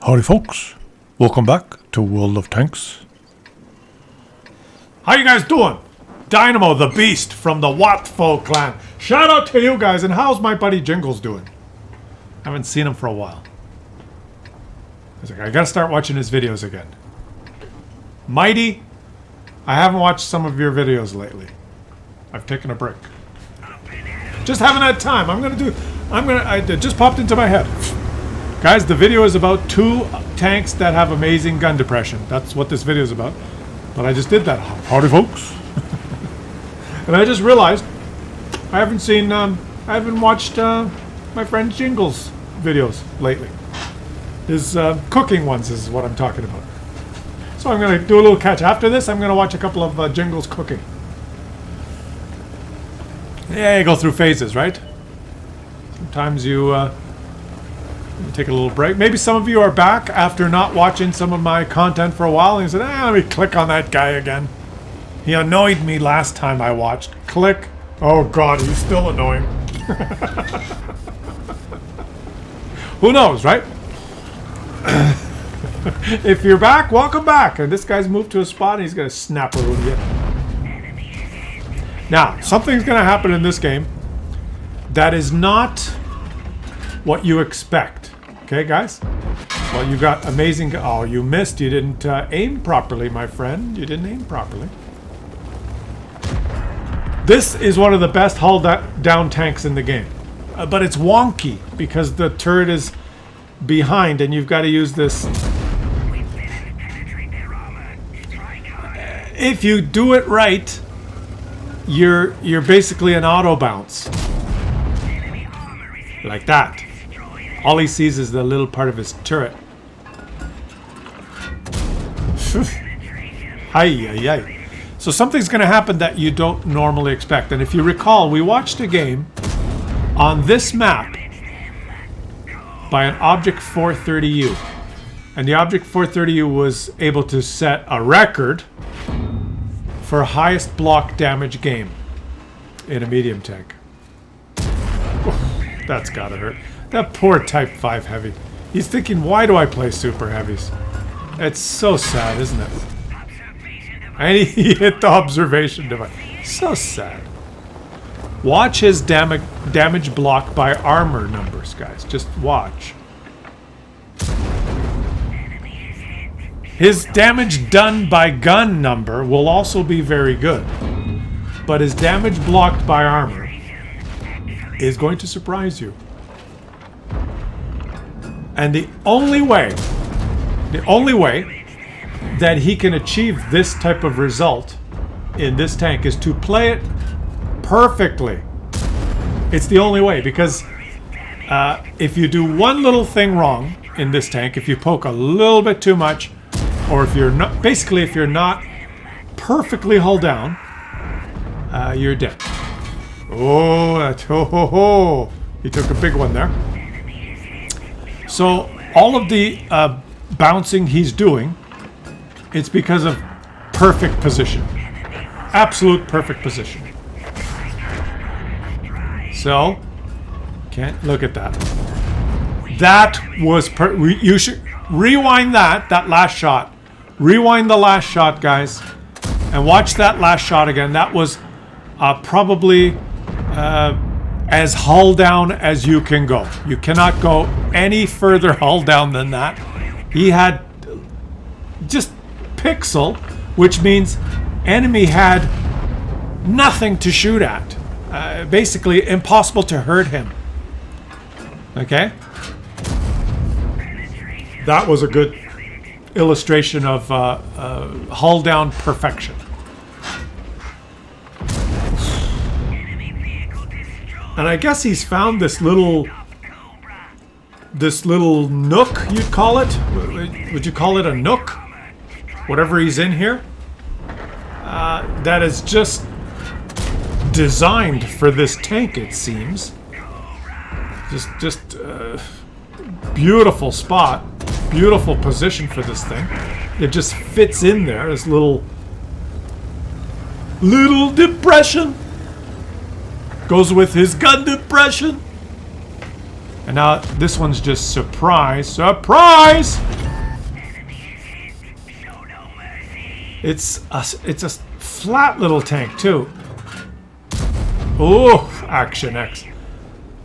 Howdy folks, welcome back to World of Tanks. How you guys doing? Dynamo the Beast from the Watfo clan. Shout out to you guys, and how's my buddy Jingles doing? I haven't seen him for a while. I gotta start watching his videos again. Mighty, I haven't watched some of your videos lately. I've taken a break. Just haven't had time. It just popped into my head. Guys, the video is about 2 tanks that have amazing gun depression. That's what this video is about. But I just did that. Howdy, folks. And I just realized I haven't watched my friend Jingles' videos lately. His cooking ones is what I'm talking about. So I'm going to do a little catch. After this, I'm going to watch a couple of Jingles cooking. Yeah, you go through phases, right? Sometimes you take a little break. Maybe some of you are back after not watching some of my content for a while and you said, let me click on that guy again. He annoyed me last time I watched. Click. Oh god, he's still annoying. Who knows, right? If you're back, welcome back. And this guy's moved to a spot and he's going to snap a little bit. Now, something's going to happen in this game that is not what you expect. Okay, guys? Well, you got amazing... Oh, you missed. You didn't aim properly, my friend. You didn't aim properly. This is one of the best hull-down tanks in the game. But it's wonky because the turret is behind and you've got to use this... If you do it right, you're basically an auto bounce. Like that. All he sees is the little part of his turret. Hi. So something's going to happen that you don't normally expect. And if you recall, we watched a game on this map by an Object 430U. And the Object 430U was able to set a record for highest block damage game in a medium tank. That's gotta hurt. That poor Type 5 heavy. He's thinking, why do I play super heavies? It's so sad, isn't it? And he hit the observation device. So sad. Watch his damage block by armor numbers, guys. Just watch. His damage done by gun number will also be very good. But his damage blocked by armor is going to surprise you. And the only way that he can achieve this type of result in this tank is to play it perfectly. It's the only way, because if you do one little thing wrong in this tank, if you poke a little bit too much, or if you're not, basically if you're not perfectly hull down, you're dead. Oh, he took a big one there. So all of the bouncing he's doing, it's because of perfect position. Absolute perfect position. So, can't look at that. That was you should rewind that last shot. Rewind the last shot, guys, and watch that last shot again. That was probably as hull down as you can go. You cannot go any further hull down than that. He had just pixel, which means enemy had nothing to shoot at. Basically impossible to hurt him. Okay? That was a good illustration of hull down perfection. And I guess he's found this little nook, you'd call it? Would you call it a nook? Whatever he's in here. That is just designed for this tank, it seems. Just beautiful spot. Beautiful position for this thing. It just fits in there, this little depression. Goes with his gun depression. And now this one's just surprise. Surprise! It's a flat little tank too. Oh, Action X.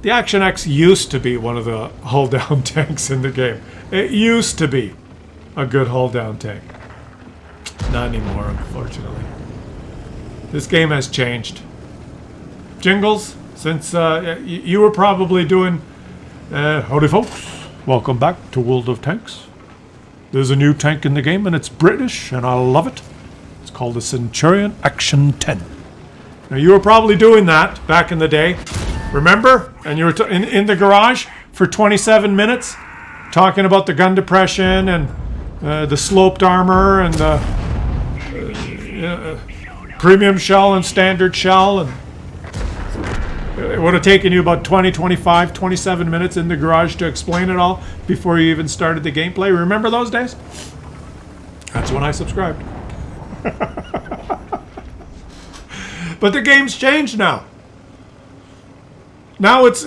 The Action X used to be one of the hull down tanks in the game. It used to be a good hull down tank. Not anymore, unfortunately. This game has changed. Jingles, since you were probably doing... howdy folks, welcome back to World of Tanks. There's a new tank in the game and it's British and I love it. It's called the Centurion Action 10. Now you were probably doing that back in the day, remember? And you were in the garage for 27 minutes talking about the gun depression and the sloped armor and the premium shell and standard shell, and it would have taken you about 20, 25, 27 minutes in the garage to explain it all before you even started the gameplay. Remember those days? That's when I subscribed. But the game's changed now. Now it's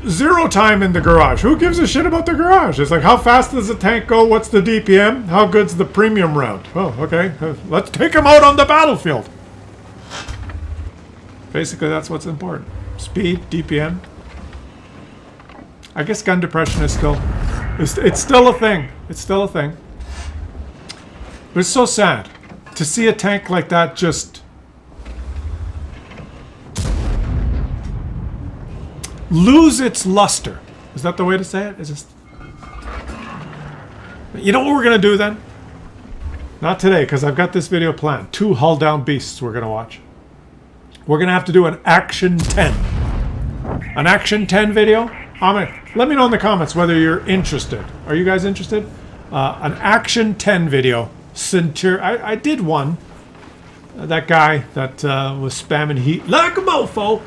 zero time in the garage. Who gives a shit about the garage? It's like, how fast does the tank go? What's the DPM? How good's the premium round? Oh, okay. Let's take him out on the battlefield. Basically, that's what's important. Speed, DPM. I guess gun depression is still... It's still a thing. It's still a thing. But it's so sad to see a tank like that just... lose its luster. Is that the way to say it? It's just... You know what we're going to do then? Not today, because I've got this video planned. 2 hull down beasts we're going to watch. We're going to have to do an Action 10. An Action 10 video? Let me know in the comments whether you're interested. Are you guys interested? An Action 10 video. I did one. That guy that was spamming heat like a mofo.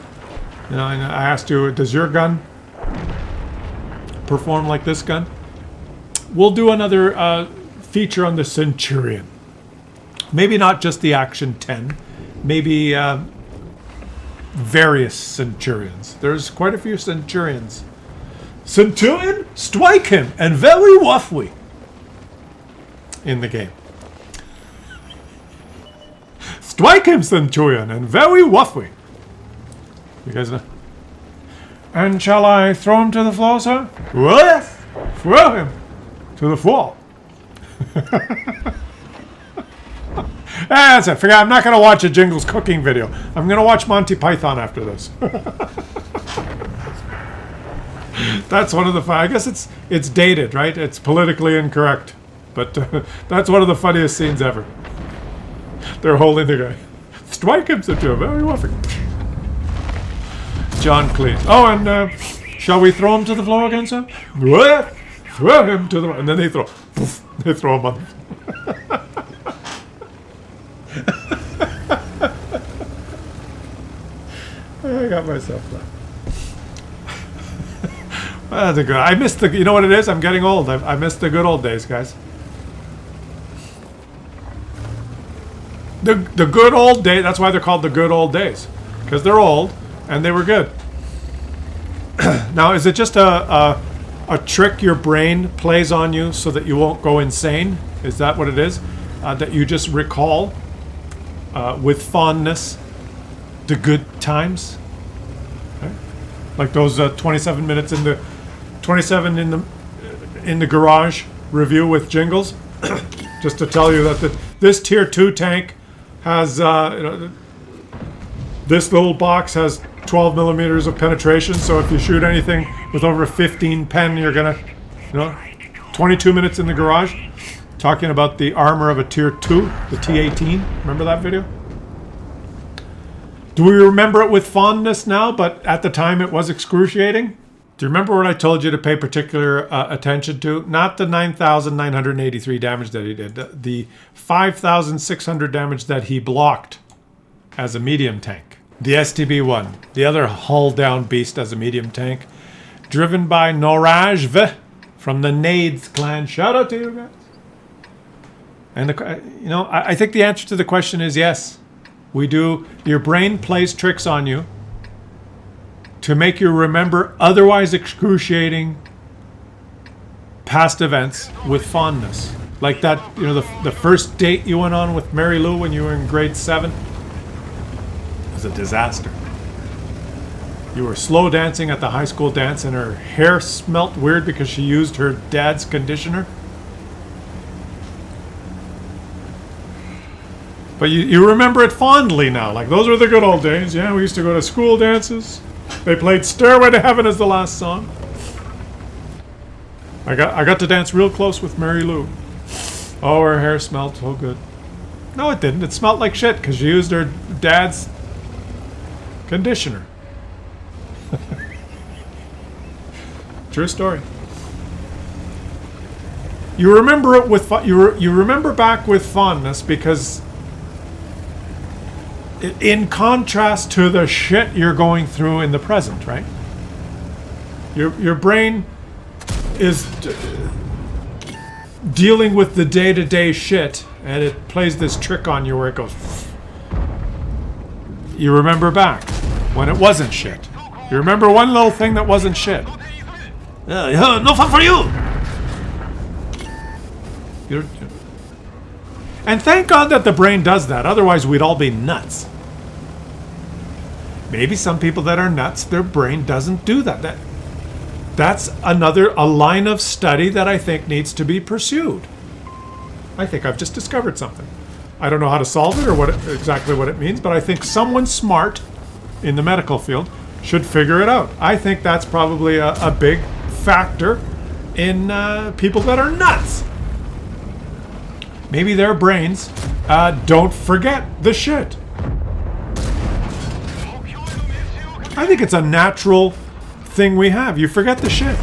You know, and I asked you, does your gun perform like this gun? We'll do another feature on the Centurion. Maybe not just the Action 10. Maybe various Centurions. There's quite a few Centurions. Centurion, strike him, and very waffly in the game. Strike him, Centurion, and very waffly. You guys know? And shall I throw him to the floor, sir? Yes! Throw him to the floor. That's it. Forget. I'm not going to watch a Jingles cooking video. I'm going to watch Monty Python after this. That's one of the fun. I guess it's dated, right? It's politically incorrect, but that's one of the funniest scenes ever. They're holding the guy. Strike him, Centurion. Very waffly. John Cleese. Oh, and shall we throw him to the floor again, sir? What? Throw him to the... And then they throw... Poof, they throw him on... I got myself that. I missed the... You know what it is? I'm getting old. I missed the good old days, guys. The good old days... That's why they're called the good old days. Because they're old... And they were good. Now, is it just a trick your brain plays on you so that you won't go insane? Is that what it is? That you just recall with fondness the good times? Okay. Like those 27 minutes in the 27 in the garage review with Jingles, just to tell you that this tier 2 tank has this little box has 12 millimeters of penetration, so if you shoot anything with over 15 pen, you're gonna, 22 minutes in the garage, talking about the armor of a tier 2, the T-18. Remember that video? Do we remember it with fondness now, but at the time it was excruciating? Do you remember what I told you to pay particular attention to? Not the 9,983 damage that he did, the 5,600 damage that he blocked as a medium tank. The STB-1, the other hull-down beast as a medium tank, driven by Noraj V from the Nades clan. Shout out to you guys. And I think the answer to the question is yes. We do. Your brain plays tricks on you to make you remember otherwise excruciating past events with fondness. Like that, you know, the first date you went on with Mary Lou when you were in grade 7? It was a disaster. You were slow dancing at the high school dance and her hair smelt weird because she used her dad's conditioner. But you remember it fondly now. Like, those were the good old days. Yeah, we used to go to school dances. They played Stairway to Heaven as the last song. I got to dance real close with Mary Lou. Oh, her hair smelled so good. No, it didn't. It smelled like shit because she used her dad's conditioner. True story. You remember it with you remember back with fondness because in contrast to the shit you're going through in the present, right? Your brain is dealing with the day-to-day shit, and it plays this trick on you where it goes. You remember back when it wasn't shit. You remember one little thing that wasn't shit. No fun for you. And thank God that the brain does that. Otherwise, we'd all be nuts. Maybe some people that are nuts, their brain doesn't do that. That's a line of study that I think needs to be pursued. I think I've just discovered something. I don't know how to solve it or exactly what it means, but I think someone smart in the medical field should figure it out. I think that's probably a big factor in people that are nuts. Maybe their brains don't forget the shit. I think it's a natural thing we have. You forget the shit.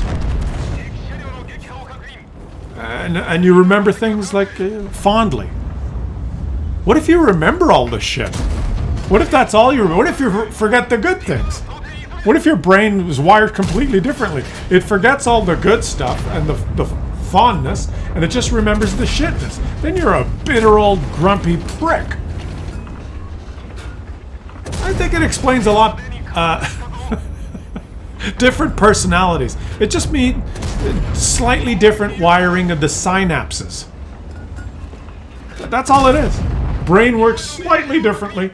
And you remember things like fondly. What if you remember all the shit? What if that's all you remember? What if you forget the good things? What if your brain was wired completely differently? It forgets all the good stuff and the fondness, and it just remembers the shitness. Then you're a bitter old grumpy prick. I think it explains a lot. Different personalities. It just means slightly different wiring of the synapses. That's all it is. Brain works slightly differently.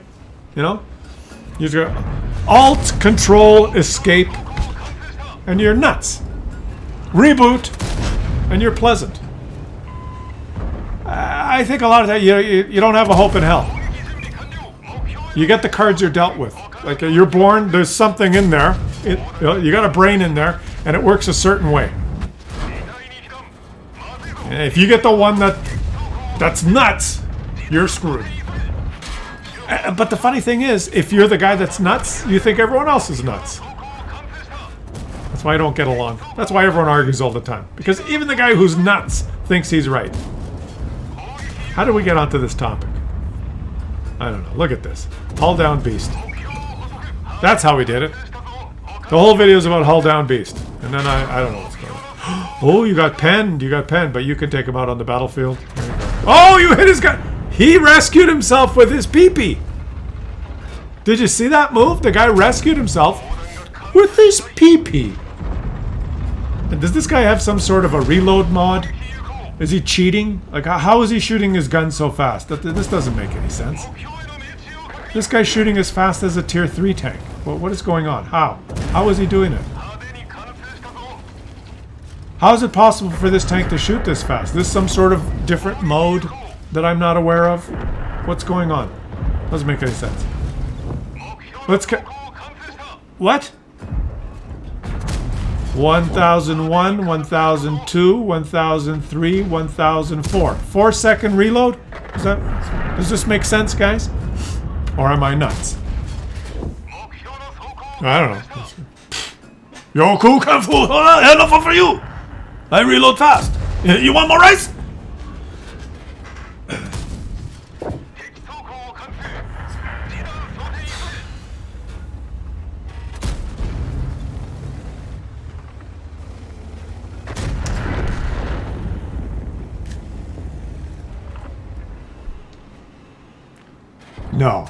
You know? You just go Alt, Control, Escape, and you're nuts. Reboot, and you're pleasant. I think a lot of that, you don't have a hope in hell. You get the cards you're dealt with. Like you're born, there's something in there. You got a brain in there, and it works a certain way. And if you get the one that's nuts, you're screwed. But the funny thing is, if you're the guy that's nuts, you think everyone else is nuts. That's why I don't get along. That's why everyone argues all the time. Because even the guy who's nuts thinks he's right. How did we get onto this topic? I don't know. Look at this. Hull down beast. That's how we did it. The whole video is about hull down beast. And then I don't know what's going on. Oh, you got penned, but you can take him out on the battlefield. Oh, you hit his guy. He rescued himself with his pee-pee. Did you see that move? The guy rescued himself with his pee-pee. And does this guy have some sort of a reload mod? Is he cheating? Like, how is he shooting his gun so fast? This doesn't make any sense. This guy's shooting as fast as a tier 3 tank. What is going on? How? How is he doing it? How is it possible for this tank to shoot this fast? Is this some sort of different mode that I'm not aware of? What's going on? Doesn't make any sense. What? 1001, 1002, 1003, 1004. 4-second reload? Does this make sense, guys? Or am I nuts? I don't know. Yoku Kung Fu! Enough for you! I reload fast. You want more rice? No.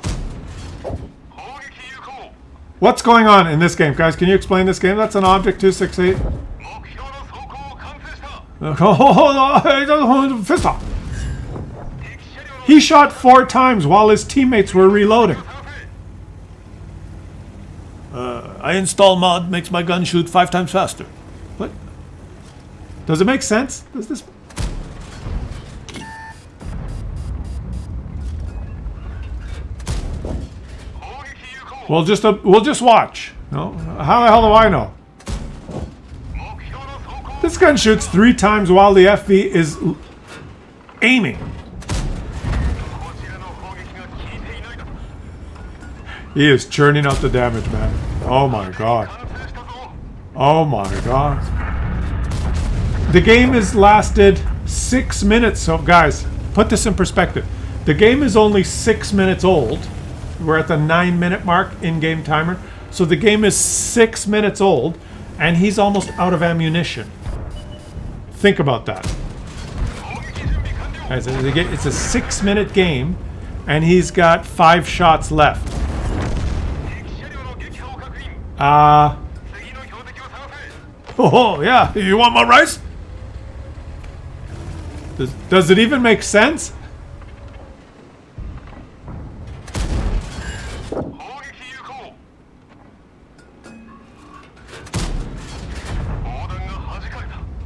What's going on in this game, guys? Can you explain this game? That's an Object 268. Fist off. He shot 4 times while his teammates were reloading. I install mod, makes my gun shoot 5 times faster. What? Does it make sense? Does this... We'll just watch. No? How the hell do I know? This gun shoots 3 times while the FV is aiming. He is churning out the damage, man. Oh my god. Oh my god. The game has lasted 6 minutes. So guys, put this in perspective. The game is only 6 minutes old. We're at the 9-minute mark in-game timer. So the game is 6 minutes old, and he's almost out of ammunition. Think about that. Guys, it's a 6-minute game, and he's got 5 shots left. Oh, yeah. You want my rice? Does it even make sense?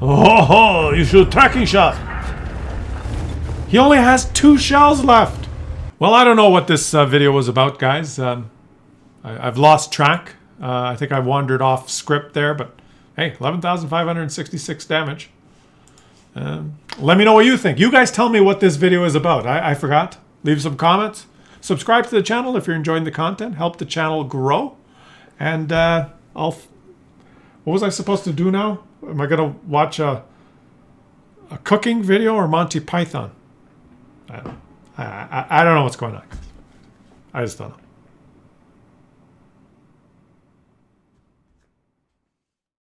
Oh, you shoot tracking shot. He only has 2 shells left. Well, I don't know what this video was about, guys. I've lost track. I think I wandered off script there, but hey, 11,566 damage. Let me know what you think. You guys tell me what this video is about. I forgot. Leave some comments. Subscribe to the channel if you're enjoying the content. Help the channel grow. And what was I supposed to do now? Am I going to watch a cooking video or Monty Python? I don't know what's going on. I just don't know.